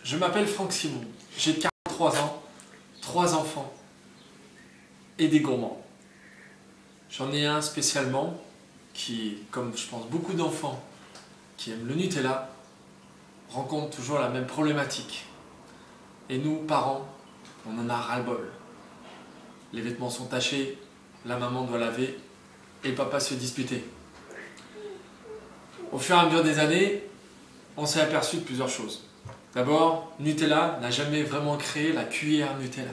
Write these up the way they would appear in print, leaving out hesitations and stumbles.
Je m'appelle Franck Simon, j'ai 43 ans, 3 enfants et des gourmands. J'en ai un spécialement qui, comme je pense beaucoup d'enfants qui aiment le Nutella, rencontre toujours la même problématique. Et nous, parents, on en a ras-le-bol. Les vêtements sont tachés, la maman doit laver et le papa se fait disputer. Au fur et à mesure des années, on s'est aperçu de plusieurs choses. D'abord, Nutella n'a jamais vraiment créé la cuillère Nutella.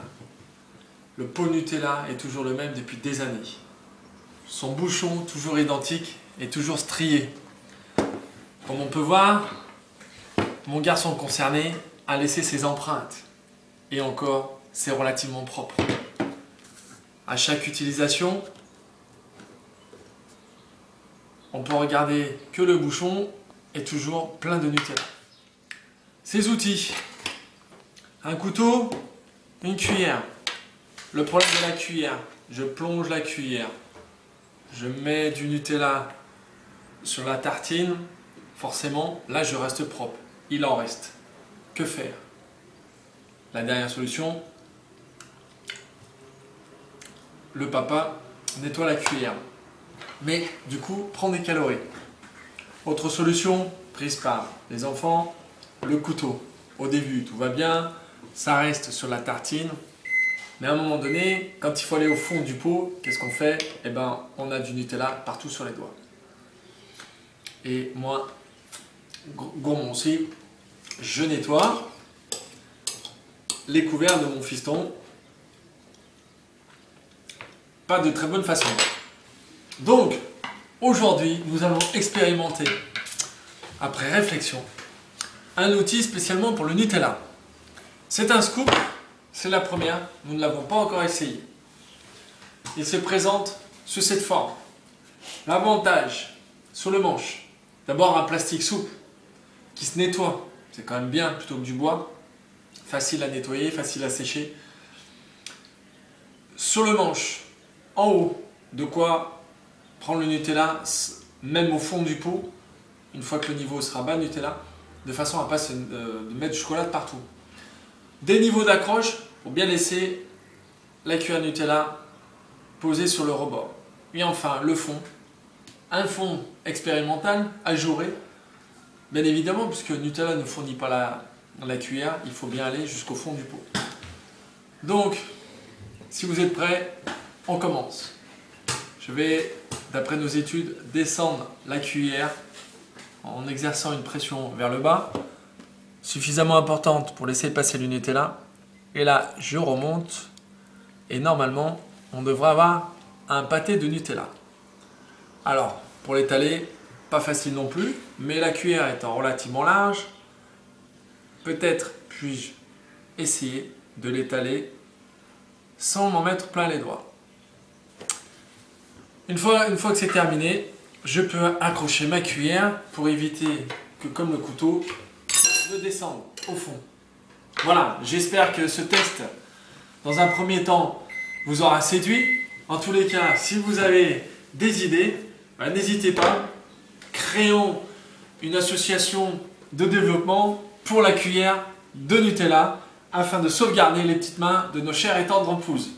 Le pot Nutella est toujours le même depuis des années. Son bouchon, toujours identique, est toujours strié. Comme on peut voir, mon garçon concerné a laissé ses empreintes. Et encore, c'est relativement propre. À chaque utilisation, on peut regarder que le bouchon est toujours plein de Nutella. Ces outils, un couteau, une cuillère. Le problème de la cuillère, je plonge la cuillère, je mets du Nutella sur la tartine, forcément, là je reste propre, il en reste. Que faire? La dernière solution, le papa nettoie la cuillère, mais du coup prend des calories. Autre solution, prise par les enfants, le couteau. Au début tout va bien, ça reste sur la tartine, mais à un moment donné, quand il faut aller au fond du pot, qu'est-ce qu'on fait? Eh ben, on a du Nutella partout sur les doigts. Et moi, gourmand aussi, je nettoie les couverts de mon fiston. Pas de très bonne façon. Donc, aujourd'hui, nous allons expérimenter, après réflexion, un outil spécialement pour le Nutella. C'est un scoop, c'est la première, nous ne l'avons pas encore essayé. Il se présente sous cette forme. L'avantage, sur le manche, d'abord un plastique souple qui se nettoie, c'est quand même bien plutôt que du bois, facile à nettoyer, facile à sécher. Sur le manche, en haut, de quoi prendre le Nutella, même au fond du pot, une fois que le niveau sera bas Nutella, de façon à ne pas mettre du chocolat de partout. Des niveaux d'accroche pour bien laisser la cuillère Nutella posée sur le rebord. Et enfin, le fond, un fond expérimental, ajouré, bien évidemment, puisque Nutella ne fournit pas la cuillère, il faut bien aller jusqu'au fond du pot. Donc, si vous êtes prêts, on commence. Je vais, d'après nos études, descendre la cuillère en exerçant une pression vers le bas, suffisamment importante pour laisser passer le Nutella. Et là, je remonte et normalement, on devrait avoir un pâté de Nutella. Alors, pour l'étaler, pas facile non plus, mais la cuillère étant relativement large, peut-être puis-je essayer de l'étaler sans m'en mettre plein les doigts. Une fois que c'est terminé, je peux accrocher ma cuillère pour éviter que, comme le couteau, je descende au fond. Voilà, j'espère que ce test, dans un premier temps, vous aura séduit. En tous les cas, si vous avez des idées, n'hésitez pas. Créons une association de développement pour la cuillère de Nutella afin de sauvegarder les petites mains de nos chères et tendres épouses.